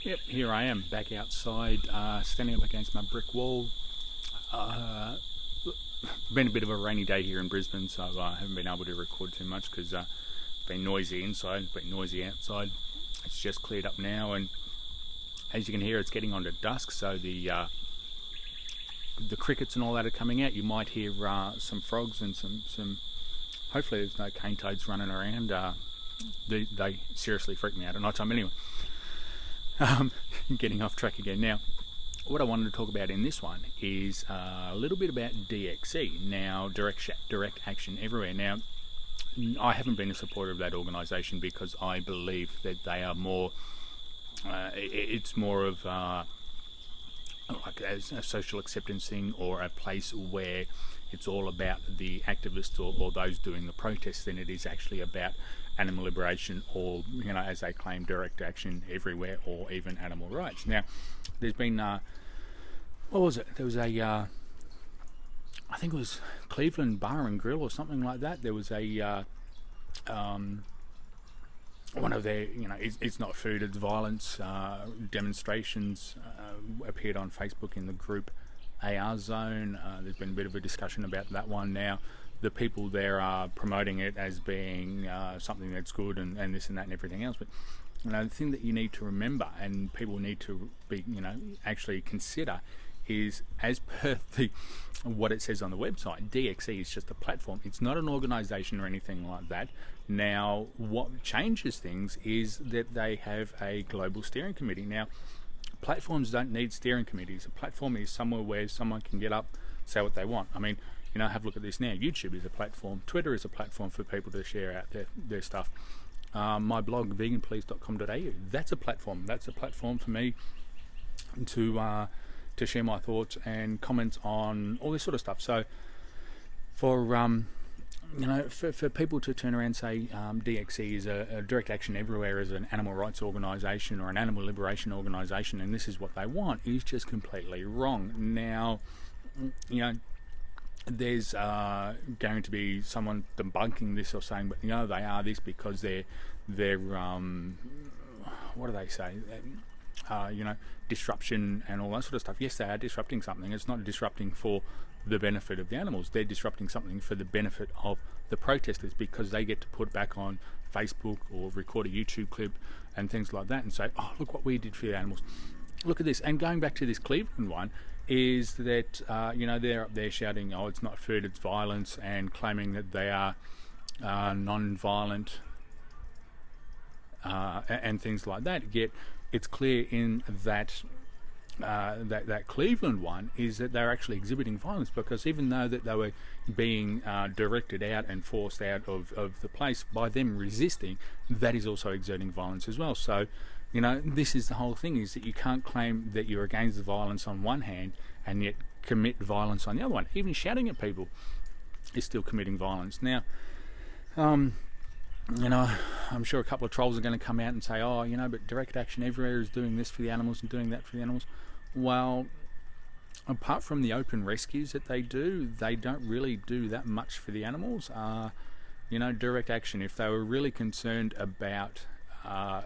Yep, here I am back outside, standing up against my brick wall. Been a bit of a rainy day here in Brisbane, so I haven't been able to record too much because it's been noisy inside, it's been noisy outside. It's just cleared up now, and as you can hear, it's getting on to dusk, so the crickets and all that are coming out. You might hear some frogs and some. Hopefully, there's no cane toads running around. They seriously freak me out at night time. Anyway, getting off track again now. What I wanted to talk about in this one is a little bit about DXE, now Direct Action Everywhere. Now, I haven't been a supporter of that organisation because I believe that they are more, it's more of like a social acceptance thing, or a place where it's all about the activists or those doing the protests than it is actually about animal liberation, or, you know, as they claim, direct action everywhere, or even animal rights. Now, there's been what was it? There was a I think it was Cleveland Bar and Grill or something like that. There was a one of their, you know, it's not food, it's violence demonstrations appeared on Facebook in the group AR Zone. There's been a bit of a discussion about that one now. The people there are promoting it as being something that's good and this and that and everything else. But, you know, the thing that you need to remember, and people need to be, you know, actually consider, is as per what it says on the website, DXE is just a platform. It's not an organisation or anything like that. Now, what changes things is that they have a global steering committee. Now, platforms don't need steering committees. A platform is somewhere where someone can get up, say what they want. I mean, you know, have a look at this now. YouTube is a platform. Twitter is a platform for people to share out their stuff. My blog, veganplease.com.au, that's a platform. That's a platform for me to share my thoughts and comments on all this sort of stuff. So for you know, for people to turn around and say DXE is a Direct Action Everywhere is an animal rights organisation or an animal liberation organisation, and this is what they want, is just completely wrong. Now, you know, there's going to be someone debunking this or saying, but you know, they are this because they're what do they say? You know, disruption and all that sort of stuff. Yes, they are disrupting something. It's not disrupting for the benefit of the animals. They're disrupting something for the benefit of the protesters, because they get to put back on Facebook or record a YouTube clip and things like that and say, oh, look what we did for the animals. Look at this. And going back to this Cleveland one, is that, you know, they're up there shouting, oh, it's not food, it's violence, and claiming that they are non-violent and things like that. Yet it's clear in that that Cleveland one is that they're actually exhibiting violence, because even though that they were being directed out and forced out of the place by them resisting, that is also exerting violence as well. So, you know, this is the whole thing, is that you can't claim that you're against the violence on one hand and yet commit violence on the other one. Even shouting at people is still committing violence. Now, you know, I'm sure a couple of trolls are going to come out and say, oh, you know, but Direct Action Everywhere is doing this for the animals and doing that for the animals. Well, apart from the open rescues that they do, they don't really do that much for the animals. You know, Direct Action, if they were really concerned about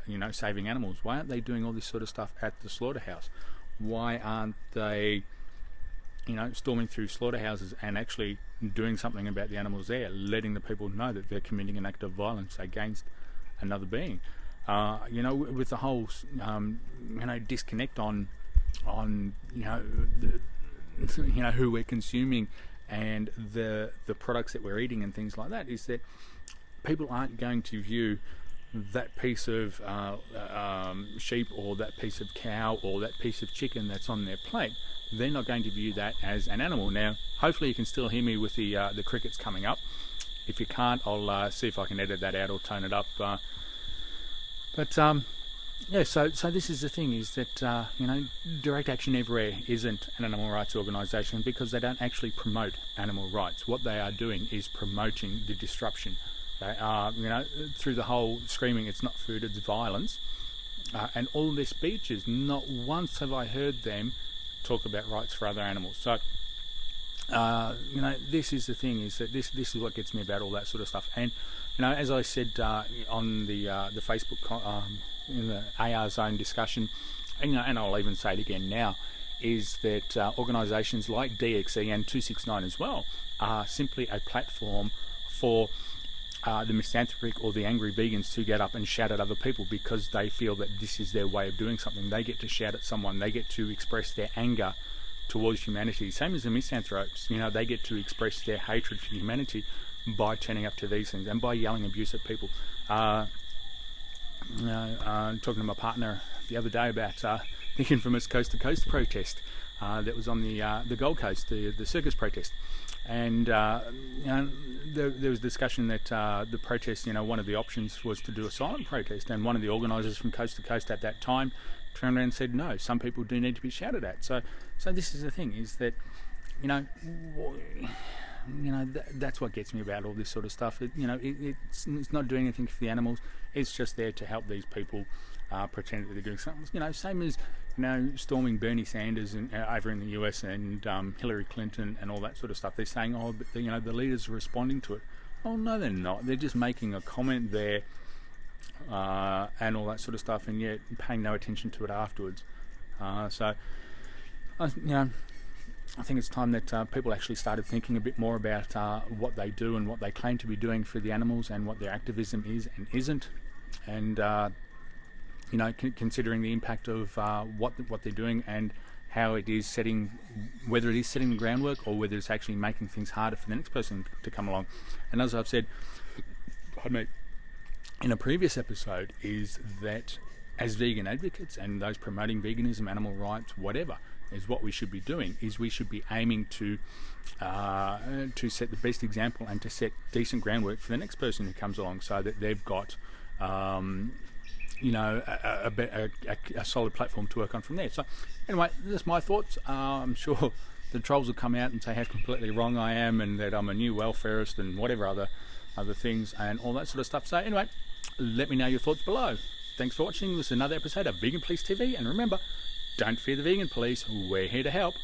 you know, saving animals, why aren't they doing all this sort of stuff at the slaughterhouse? Why aren't they, you know, storming through slaughterhouses and actually doing something about the animals there, letting the people know that they're committing an act of violence against another being? You know, with the whole you know, disconnect on you know, you know, who we're consuming and the products that we're eating and things like that, is that people aren't going to view that piece of sheep or that piece of cow or that piece of chicken that's on their plate. They're not going to view that as an animal. Now, hopefully you can still hear me with the crickets coming up. If you can't, I'll see if I can edit that out or tone it up. But yeah, so this is the thing, is that you know, Direct Action Everywhere isn't an animal rights organisation, because they don't actually promote animal rights. What they are doing is promoting the disruption. They are, you know, through the whole screaming, it's not food, it's violence, and all their speeches, not once have I heard them talk about rights for other animals. So, you know, this is the thing, is that this is what gets me about all that sort of stuff. And, you know, as I said on the Facebook in the AR Zone discussion, and I'll even say it again now, is that organisations like DXE and 269 as well are simply a platform for the misanthropic or the angry vegans to get up and shout at other people because they feel that this is their way of doing something. They get to shout at someone, they get to express their anger towards humanity. Same as the misanthropes, they get to express their hatred for humanity by turning up to these things and by yelling abuse at people. Talking to my partner the other day about the infamous Coast to Coast protest that was on the Gold Coast, the circus protest. And there was discussion that the protest, one of the options was to do a silent protest, and one of the organisers from Coast to Coast at that time turned around and said, no, some people do need to be shouted at. So this is the thing, is that, that's what gets me about all this sort of stuff. It's not doing anything for the animals. It's just there to help these people pretend that they're doing something. Same as storming Bernie Sanders over in the US and Hillary Clinton and all that sort of stuff. They're saying, but the leaders are responding to it. Oh no, they're not. They're just making a comment there and all that sort of stuff, and yet paying no attention to it afterwards. I think it's time that people actually started thinking a bit more about what they do and what they claim to be doing for the animals and what their activism is and isn't, and considering the impact of what they're doing and how it is whether it is setting the groundwork or whether it's actually making things harder for the next person to come along. And as I've said, pardon me, in a previous episode, is that as vegan advocates and those promoting veganism, animal rights, whatever, is what we should be doing, is we should be aiming to set the best example and to set decent groundwork for the next person who comes along, so that they've got a solid platform to work on from there. So anyway, that's my thoughts. I'm sure the trolls will come out and say how completely wrong I am and that I'm a new welfarist and whatever other things and all that sort of stuff. So anyway, let me know your thoughts below. Thanks for watching. This is another episode of Vegan Police TV, and remember, don't fear the vegan police, we're here to help.